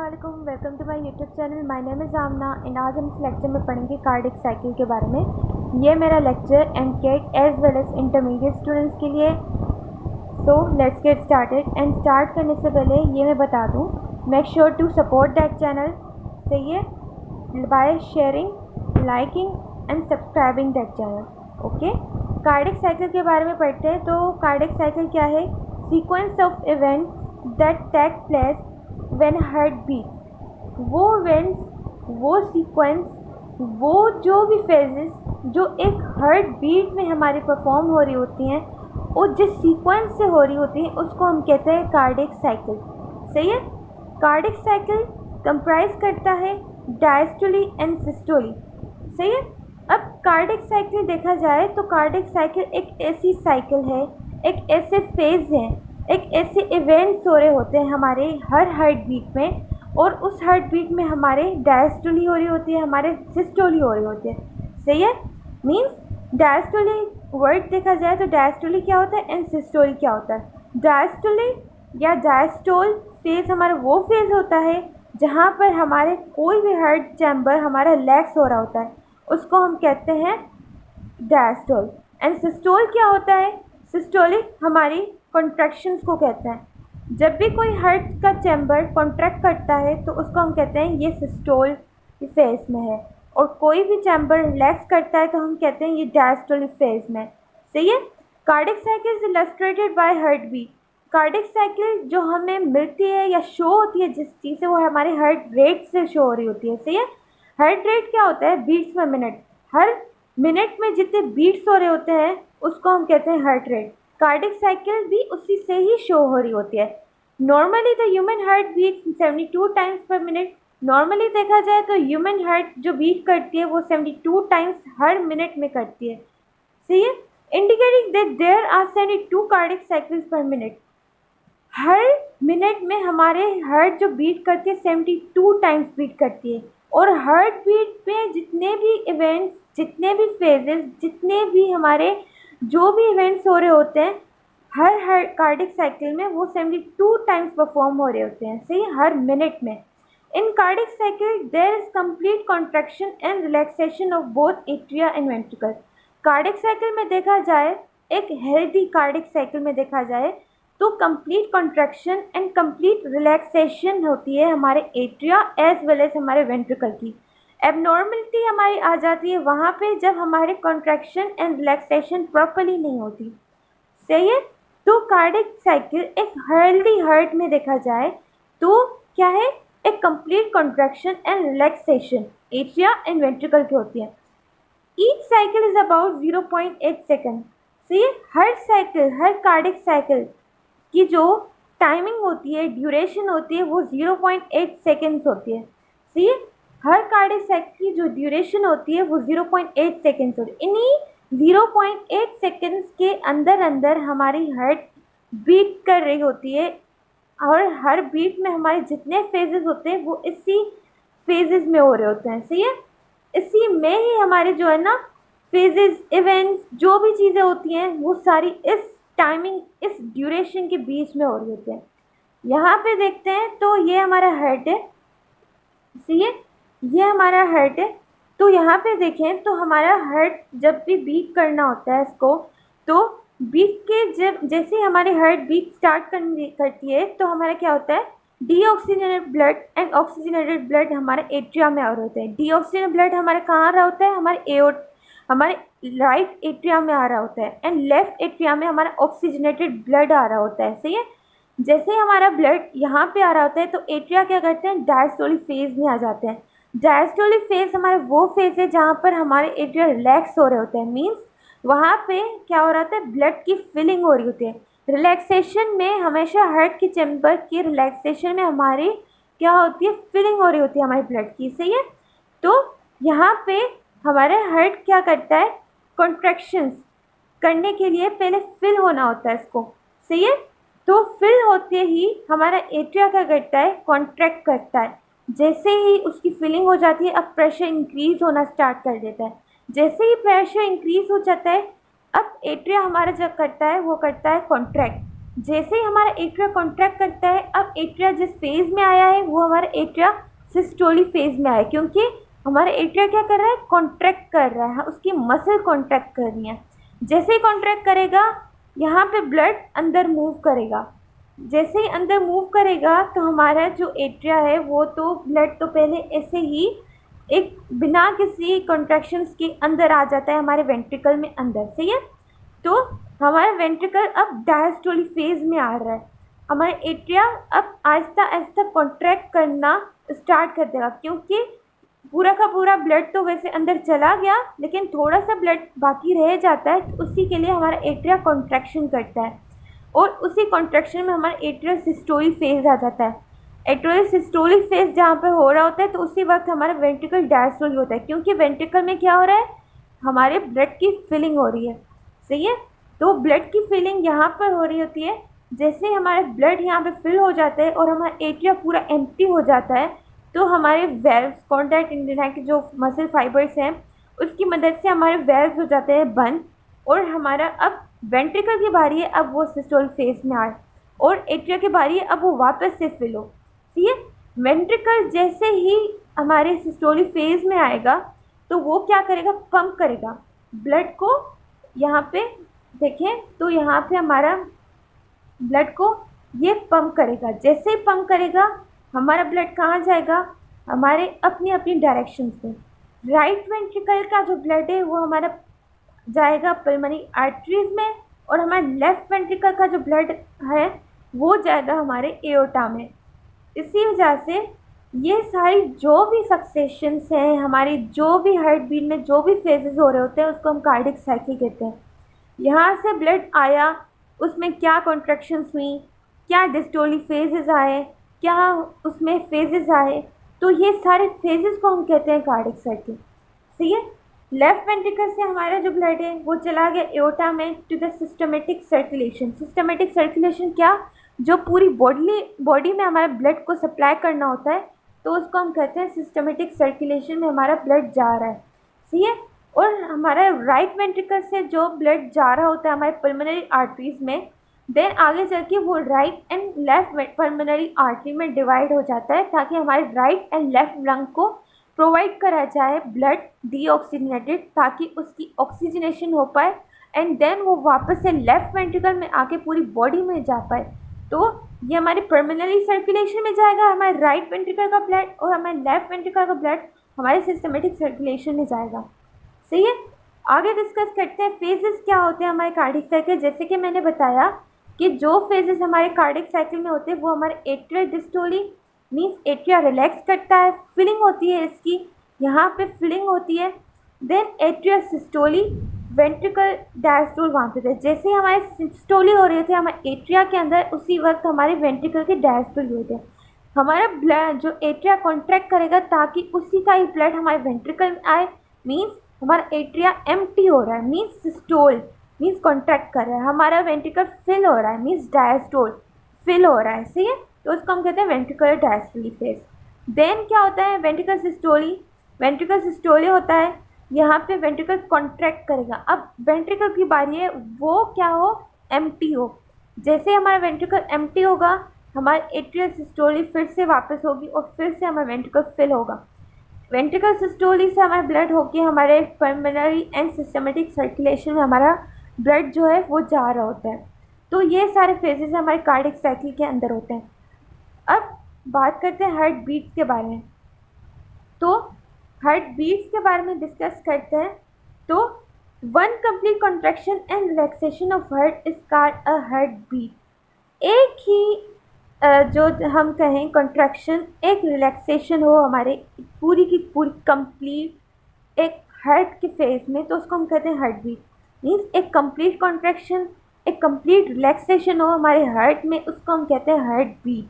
अस्सलामुअलैकुम, welcome to my YouTube channel. My name is Amna and आज हम इस लेक्चर में पढ़ेंगे कार्डिक साइकिल के बारे में। ये मेरा lecture MCAT as well as intermediate students के लिए। So let's get started. And start करने से पहले ये मैं बता दूँ, make sure to support that channel, सही है, by sharing, liking and subscribing that channel. Okay, cardiac cycle के बारे में पढ़ते हैं। तो कार्डिक साइकिल क्या है? Sequence of events that take place when heart beats. वो इवेंट्स, वो सीक्वेंस, वो जो भी फेजेस जो एक हार्ट बीट में हमारी परफॉर्म हो रही होती हैं और जिस सीक्वेंस से हो रही होती हैं उसको हम कहते हैं कार्डिक साइकिल। सही है। कार्डिक साइकिल कंप्राइज करता है डायस्टोली एंड सिस्टोली। सही है। अब कार्डिक साइकिल देखा जाए तो कार्डिक साइकिल एक ऐसी साइकिल है, एक ऐसे फेज है, एक ऐसे इवेंट्स हो रहे होते हैं हमारे हर हार्ट बीट में, और उस हार्ट बीट में हमारे डायस्टोली हो रही होती है, हमारे सिस्टोली हो रही होती है। सही है। मीन्स डायस्टोली वर्ड देखा जाए तो डायस्टोली क्या होता है एंड सिस्टोली क्या होता है। डायस्टोली या डायस्टोल फेज हमारा वो फेज होता है जहाँ पर हमारे कोई भी हार्ट चैम्बर हमारा रिलैक्स हो रहा होता है, उसको हम कहते हैं डायस्टोल। एंड सिस्टोल क्या होता है? सिस्टोलिक हमारी कॉन्ट्रैक्शंस को कहते हैं। जब भी कोई हार्ट का चैम्बर कॉन्ट्रैक्ट करता है तो उसको हम कहते हैं ये सिस्टोल फेज में है, और कोई भी चैम्बर रिलैक्स करता है तो हम कहते हैं ये डायस्टोलिक फेज में। सही है। Cardiac cycle is illustrated by heart beat. Cardiac cycle जो हमें मिलती है या शो होती है जिस चीज़ से, वो हमारे हार्ट रेट से शो हो रही होती है। सही है। हार्ट रेट क्या होता है? बीट्स में मिनट। हर मिनट में जितने बीट्स हो रहे होते हैं उसको हम कहते हैं हार्ट रेट। कार्डिक साइकिल भी उसी से ही शो हो रही होती है। Normally the human heart beat 72 times per minute. Normally देखा जाए तो ह्यूमन हार्ट जो बीट करती है वो 72 टाइम्स हर मिनट में करती है। सही है। Indicating that there are 72 cardiac cycles per minute. हर मिनट में हमारे हार्ट जो बीट करती है 72 टाइम्स बीट करती है, और हार्ट बीट में जितने भी इवेंट्स, जितने भी फेजेस, जितने भी हमारे जो भी इवेंट्स हो रहे होते हैं हर कार्डिक साइकिल में, वो 72 टाइम्स परफॉर्म हो रहे होते हैं। सही, हर मिनट में। In cardiac cycle there is complete contraction and relaxation of both atria and ventricle. Cardiac cycle में देखा जाए, एक हेल्दी कार्डिक साइकिल में देखा जाए तो complete contraction and complete relaxation होती है हमारे एट्रिया एज वेल एज हमारे वेंट्रिकल की। एबनॉर्मलिटी हमारी आ जाती है वहाँ पे जब हमारे कॉन्ट्रैक्शन एंड रिलैक्सेशन प्रॉपर्ली नहीं होती। सही है। तो कार्डिक साइकिल एक हेल्दी हार्ट में देखा जाए तो क्या है? एक complete contraction and relaxation atria and ventricle की होती है। Each cycle is about 0.8 second. सही है। हर साइकिल, हर कार्डिक साइकिल की जो टाइमिंग होती है, ड्यूरेशन होती है, वो 0.8 सेकेंड्स होती है। सही है। हर कार्डिक साइकिल की जो ड्यूरेशन होती है वो 0.8 सेकेंड्स होती है। इन्हीं 0.8 सेकेंड्स के अंदर अंदर हमारी हार्ट बीट कर रही होती है, और हर बीट में हमारे जितने फेजेस होते हैं वो इसी फेजेस में हो रहे होते हैं। सही है। इसी में ही हमारे जो है ना फेजेस, इवेंट्स, जो भी चीज़ें होती हैं वो सारी इस टाइमिंग, इस ड्यूरेशन के बीच में हो रही होती है। यहाँ पे देखते हैं तो ये हमारा हार्ट है। सही है। ये हमारा हार्ट है। तो यहाँ पे देखें तो हमारा हार्ट जब भी बीट करना होता है इसको, तो बीट के जब जैसे हमारे हार्ट बीट स्टार्ट करती है तो हमारा क्या होता है? Deoxygenated blood and oxygenated blood हमारे एट्रिया में आ रहे होते हैं। डीऑक्सीजनेटेड ब्लड हमारे कहाँ आ रहा होता है? हमारे राइट एट्रिया में आ रहा होता है, एंड लेफ्ट एट्रिया में हमारा ऑक्सीजनेटेड ब्लड आ रहा होता है। सही है। जैसे ही हमारा ब्लड यहाँ पे आ रहा होता है तो एट्रिया क्या करते हैं? डायस्टोलिक फेज में आ जाते हैं। डायस्टोलिक फेज हमारा वो फेज है जहाँ पर हमारे एट्रिया रिलैक्स हो रहे होते हैं। मीन्स वहाँ पे क्या हो रहा होता है? ब्लड की फिलिंग हो रही होती है। रिलैक्सेशन में हमेशा हार्ट के चैम्बर की रिलैक्सेशन में हमारी क्या होती है? फिलिंग हो रही होती है हमारे ब्लड की। सही है। तो यहाँ पे हमारे हार्ट क्या करता है? कॉन्ट्रैक्शंस करने के लिए पहले फिल होना होता है इसको। सही है। तो फिल होते ही हमारा एट्रिया क्या करता है? कॉन्ट्रैक्ट करता है। जैसे ही उसकी फिलिंग हो जाती है, अब प्रेशर इंक्रीज होना स्टार्ट कर देता है। जैसे ही प्रेशर इंक्रीज हो जाता है, अब एट्रिया हमारा जो करता है वो करता है कॉन्ट्रैक्ट। जैसे ही हमारा एट्रिया कॉन्ट्रैक्ट करता है, अब एट्रिया जिस फेज में आया है वो हमारा एट्रिया सिस्टोली फेज में आया है, क्योंकि हमारा एट्रिया क्या कर रहा है, कॉन्ट्रैक्ट कर रहा है, उसकी मसल कॉन्ट्रैक्ट कर रही है। जैसे ही कॉन्ट्रैक्ट करेगा यहाँ पे ब्लड अंदर मूव करेगा। जैसे ही अंदर मूव करेगा तो हमारा जो एट्रिया है वो तो ब्लड तो पहले ऐसे ही एक बिना किसी कॉन्ट्रैक्शंस के अंदर आ जाता है हमारे वेंट्रिकल में अंदर, सही है। तो हमारा वेंट्रिकल अब डायस्टोली फेज में आ रहा है। हमारा एट्रिया अब आहिस्ता आहिस्ता कॉन्ट्रैक्ट करना स्टार्ट कर देगा, क्योंकि पूरा का पूरा ब्लड तो वैसे अंदर चला गया लेकिन थोड़ा सा ब्लड बाकी रह जाता है, तो उसी के लिए हमारा एट्रिया कॉन्ट्रैक्शन करता है और उसी कॉन्ट्रैक्शन में हमारा एट्रियल सिस्टोली फेज आ जाता है। एट्रियल सिस्टोली फेज जहाँ पे हो रहा होता है तो उसी वक्त हमारा वेंट्रिकल डायस्टोली होता है, क्योंकि वेंट्रिकल में क्या हो रहा है, हमारे ब्लड की फिलिंग हो रही है, सही है। तो ब्लड की फिलिंग यहाँ पर हो रही होती है। जैसे हमारा ब्लड यहाँ पे फिल हो जाता है और हमारा एट्रिया पूरा एम्प्टी हो जाता है, तो हमारे वेल्व्स, कॉन्टैक्ट इंडिया के जो मसल फाइबर्स हैं उसकी मदद से हमारे वेल्व्स हो जाते हैं बंद, और हमारा अब वेंट्रिकल की बारी है, अब वो सिस्टोल फेज में आए, और एट्रिया की बारी है अब वो वापस से फिल हो, ठीक है। वेंट्रिकल जैसे ही हमारे सिस्टोली फेज में आएगा तो वो क्या करेगा, पंप करेगा ब्लड को। यहाँ पे देखें तो यहाँ पे हमारा ब्लड को ये पंप करेगा। जैसे ही पंप करेगा हमारा ब्लड कहाँ जाएगा, हमारे अपनी अपनी डायरेक्शन से। राइट वेंट्रिकल का जो ब्लड है वो हमारा जाएगा पल्मोनरी आर्टरीज में, और हमारे लेफ्ट वेंट्रिकल का जो ब्लड है वो जाएगा हमारे एओर्टा में। इसी वजह से ये सारी जो भी सक्सेशंस हैं, हमारी जो भी हार्ट बीट में जो भी फेजेस हो रहे होते हैं उसको हम कार्डिक साइकिल कहते हैं। यहाँ से ब्लड आया, उसमें क्या कॉन्ट्रैक्शंस हुई, क्या डिस्टोली फेजेस आए, क्या उसमें फेजेस आए, तो ये सारे फेजेस को हम कहते हैं कार्डिक साइकिल, सही है। लेफ्ट वेंट्रिकल से हमारा जो ब्लड है वो चला गया एओर्टा में to the systematic circulation. Systematic circulation क्या, जो पूरी बॉडी में हमारे ब्लड को सप्लाई करना होता है, तो उसको हम कहते हैं सिस्टमेटिक सर्कुलेशन में हमारा ब्लड जा रहा है, सही है। और हमारा राइट वेंट्रिकल से जो ब्लड जा रहा होता है हमारे पल्मोनरी आर्टरीज में, देन आगे चल के वो right and left pulmonary artery में डिवाइड हो जाता है, ताकि हमारे राइट एंड लेफ्ट लंग को प्रोवाइड करा जाए ब्लड डीऑक्सीजनेटेड, ताकि उसकी ऑक्सीजनेशन हो पाए एंड देन वो वापस से लेफ्ट वेंट्रिकल में आके पूरी बॉडी में जा पाए। तो ये हमारे पल्मोनरी सर्कुलेशन में जाएगा हमारे राइट वेंट्रिकल का ब्लड, और हमारे लेफ्ट वेंट्रिकल का ब्लड हमारे सिस्टमेटिक सर्कुलेशन में जाएगा, सही है। आगे डिस्कस करते हैं फेजेस क्या होते हैं हमारे कार्डिक साइकिल। जैसे कि मैंने बताया कि जो फेजेस हमारे कार्डिक साइकिल में होते हैं वो हमारे एट्रियल डिस्टोली मीन्स एट्रिया रिलैक्स करता है, फिलिंग होती है इसकी, यहाँ पे फिलिंग होती है। देन एट्रिया सिस्टोली, वेंट्रिकल डायस्टोल वहाँ पे थे। जैसे ही हमारे सिस्टोली हो रहे थे हमारे एट्रिया के अंदर, उसी वक्त हमारे वेंट्रिकल के डायस्टोल हुए थे। हमारा ब्लड जो एट्रिया कॉन्ट्रैक्ट करेगा ताकि उसी का ही ब्लड हमारे वेंट्रिकल में आए, मीन्स हमारा एट्रिया एम्प्टी हो रहा है, मीन्स सिस्टोल मीन्स कॉन्ट्रैक्ट कर रहा है, हमारा वेंट्रिकल फिल हो रहा है मीन्स डायस्टोल फिल हो रहा है, सही है। तो उसको हम कहते हैं वेंट्रिकुलर डायस्टोली फेज। देन क्या होता है वेंट्रिकल सिस्टोली। वेंट्रिकल सिस्टोली होता है यहाँ पे वेंट्रिकल कॉन्ट्रैक्ट करेगा। अब वेंट्रिकल की बारी है वो क्या हो, एम्प्टी हो। जैसे हमारा वेंट्रिकल एम्प्टी होगा हमारे एट्रियल सिस्टोली फिर से वापस होगी और फिर से हमारा वेंट्रिकल फिल होगा। वेंट्रिकल सिस्टोली से हमारा ब्लड होके हमारे पल्मोनरी एंड सिस्टमेटिक सर्कुलेशन में हमारा ब्लड जो है वो जा रहा होता है। तो ये सारे फेजेस हमारे कार्डिक साइकिल के अंदर होते हैं। अब बात करते हैं हार्ट बीट्स के बारे में। तो हार्ट बीट्स के बारे में डिस्कस करते हैं। तो one complete contraction and relaxation of heart is called a heart beat. एक ही जो हम कहें कॉन्ट्रैक्शन, एक रिलैक्सेशन हो हमारे पूरी की पूरी कंप्लीट एक हार्ट के फेज में, तो उसको हम कहते हैं हार्ट बीट। मीन्स एक कंप्लीट कॉन्ट्रैक्शन, एक कंप्लीट रिलैक्सेशन हो हमारे हार्ट में, उसको हम कहते हैं हार्ट बीट,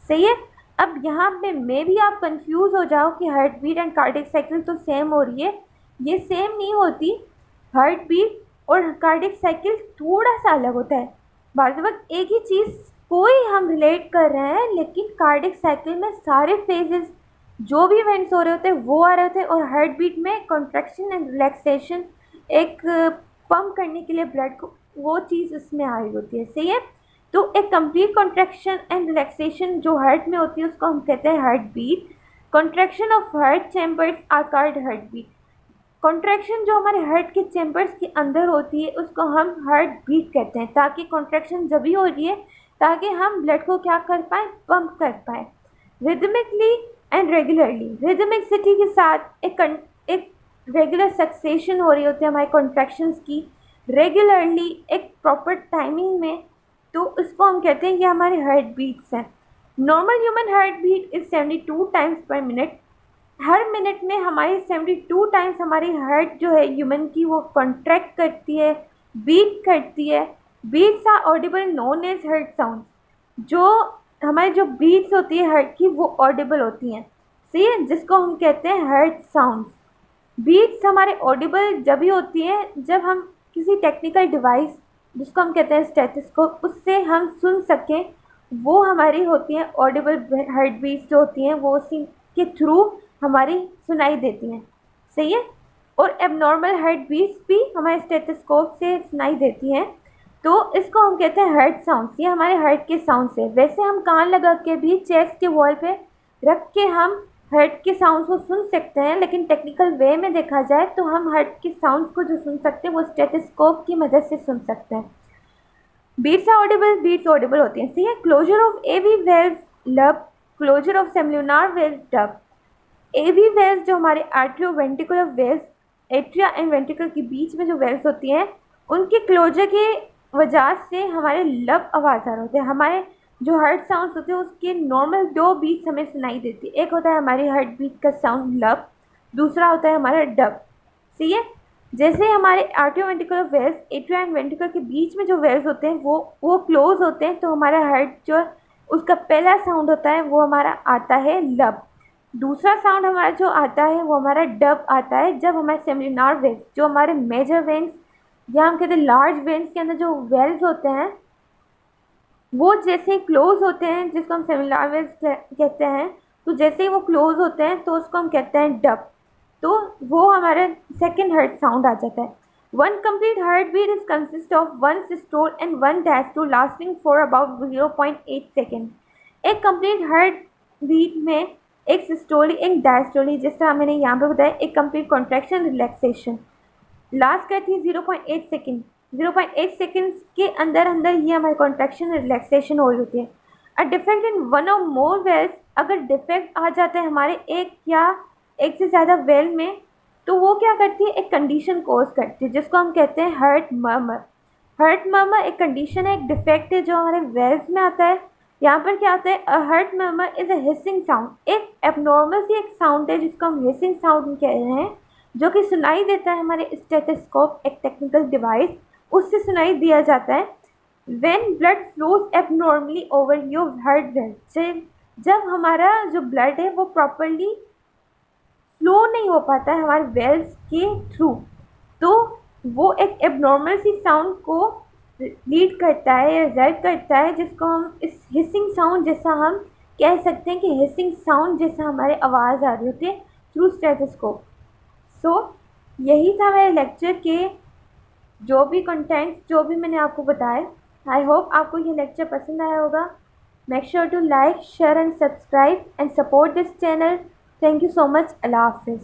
सही है। अब यहाँ पे मे भी आप कंफ्यूज हो जाओ कि heart beat and cardiac cycle तो सेम हो रही है, ये सेम नहीं होती। हार्ट बीट और कार्डिक साइकिल थोड़ा सा अलग होता है। बार वक्त एक ही चीज़ कोई हम रिलेट कर रहे हैं, लेकिन कार्डिक साइकिल में सारे फेजेस जो भी इवेंट्स हो रहे होते हैं वो आ रहे होते हैं, और हार्ट बीट में कॉन्ट्रैक्शन एंड रिलैक्सेशन एक पंप करने के लिए ब्लड को वो चीज़ उसमें आ रही होती है, सही है। तो एक कंप्लीट कॉन्ट्रैक्शन एंड रिलैक्सेशन जो हार्ट में होती है उसको हम कहते हैं heart beat. Contraction of heart chambers are called heart beat. Contraction जो हमारे हार्ट के चैम्बर्स के अंदर होती है उसको हम हार्ट बीट कहते हैं, ताकि कॉन्ट्रैक्शन जब भी हो रही है ताकि हम ब्लड को क्या कर पाएँ, पंप कर पाएँ। रिदमिकली एंड रेगुलरली, रिदमिकसिटी के साथ एक रेगुलर सक्सेशन हो रही होती है हमारे कॉन्ट्रैक्शंस की, रेगुलरली एक प्रॉपर टाइमिंग में, तो उसको हम कहते हैं ये हमारे हार्ट बीट्स हैं। Normal human heart beat is 72 times per minute. हर मिनट में हमारी 72 टाइम्स हमारी हार्ट जो है ह्यूमन की वो कॉन्ट्रैक्ट करती है, बीट करती है। Beats are audible known as heart sound. जो हमारी जो बीट्स होती है हार्ट की वो ऑडिबल होती हैं, सही है, जिसको हम कहते हैं हार्ट साउंड्स। बीट्स हमारे ऑडिबल जब भी होती हैं जब हम किसी टेक्निकल डिवाइस जिसको हम कहते हैं स्टेथोस्कोप उससे हम सुन सकें, वो हमारी होती हैं ऑडिबल हार्ट बीट्स जो होती हैं वो उसी के थ्रू हमारी सुनाई देती हैं, सही है। और एबनॉर्मल हार्ट बीट्स भी हमारे स्टेथोस्कोप से सुनाई देती हैं, तो इसको हम कहते हैं हार्ट साउंड्स। ये हमारे हार्ट के साउंड्स है। वैसे हम कान लगा के भी चेस्ट के वॉल पे रख के हम हार्ट के साउंड्स को सुन सकते हैं, लेकिन टेक्निकल वे में देखा जाए तो हम हार्ट के साउंड्स को जो सुन सकते हैं वो स्टेथोस्कोप की मदद से सुन सकते हैं। बीट्स ऑडिबल, बीट्स ऑडिबल होती हैं, सही है। Closure of AV valve lub, closure of semilunar valve dub. AV valve जो हमारे atrioventricular valve, atria and ventricle के बीच में जो वेल्व्स होती हैं उनके क्लोजर के वजह से हमारे लब आवाज़ आ रहे होते हैं। हमारे जो हार्ट साउंड्स होते हैं उसके नॉर्मल 2 बीट्स हमें सुनाई देती है। एक होता है हमारी हार्ट बीट का साउंड लब, दूसरा होता है हमारा डब, सही है। जैसे हमारे atrio ventricular valves, atria and ventricle के बीच में जो वेल्व्स होते हैं वो क्लोज होते हैं, तो हमारा हार्ट जो है उसका पहला साउंड होता है वो हमारा आता है लब। दूसरा साउंड हमारा जो आता है वो हमारा डब आता है जब हमारे सेमिनार वेन्स जो हमारे मेजर वेन्स या हम कहते हैं लार्ज वेन्स के अंदर जो वेल्व्स होते हैं वो जैसे क्लोज होते हैं, जिसको हम सेमिनार वेल्व्स कहते हैं, तो जैसे ही वो क्लोज होते हैं तो उसको हम कहते हैं डब, तो वो हमारा सेकेंड हार्ट साउंड आ जाता है। One complete heart beat is consist of 1 systole and 1 diastole lasting for about 0.8 second. एक कंप्लीट हार्ट बीट में एक सिस्टोली एक डायस्टोली, जिस तरह मैंने यहाँ पे बताया, एक कंप्लीट कॉन्ट्रैक्शन रिलैक्सेशन लास्ट करती है 0.8 सेकेंड। 0.8 सेकेंड्स के अंदर अंदर ये हमारी कॉन्ट्रैक्शन रिलैक्सेशन हो रही होती है। अ डिफेक्ट इन वन और मोर वेल्स, अगर डिफेक्ट आ जाता है हमारे एक या एक से ज़्यादा वेल में, तो वो क्या करती है, एक कंडीशन कोज करती है जिसको हम कहते हैं हार्ट मर्मर। हार्ट मर्मर एक कंडीशन है, एक डिफेक्ट है जो हमारे वेल्स में आता है। यहाँ पर क्या होता है, heart murmur is a hissing sound, एक एबनॉर्मल सी एक साउंड है जिसको हम हिसिंग साउंड कह रहे हैं, जो कि सुनाई देता है हमारे स्टेथोस्कोप, एक टेक्निकल डिवाइस, उससे सुनाई दिया जाता है। When blood flows abnormally over your heart well, जब हमारा जो ब्लड है वो प्रॉपरली फ्लो नहीं हो पाता है हमारे वेल्व्स के थ्रू, तो वो एक एबनॉर्मल सी साउंड को लीड करता है या रिजल्ट करता है, जिसको हम इस हिसिंग साउंड जैसा हम कह सकते हैं कि हिसिंग साउंड जैसा हमारे आवाज़ आ रही होती है थ्रू स्टेथोस्कोप। सो यही था मेरे लेक्चर के जो भी कंटेंट्स जो भी मैंने आपको बताए। आई होप आपको ये लेक्चर पसंद आया होगा। Make sure to like, share and subscribe and support this channel. Thank you so much. Allah हाफिज़।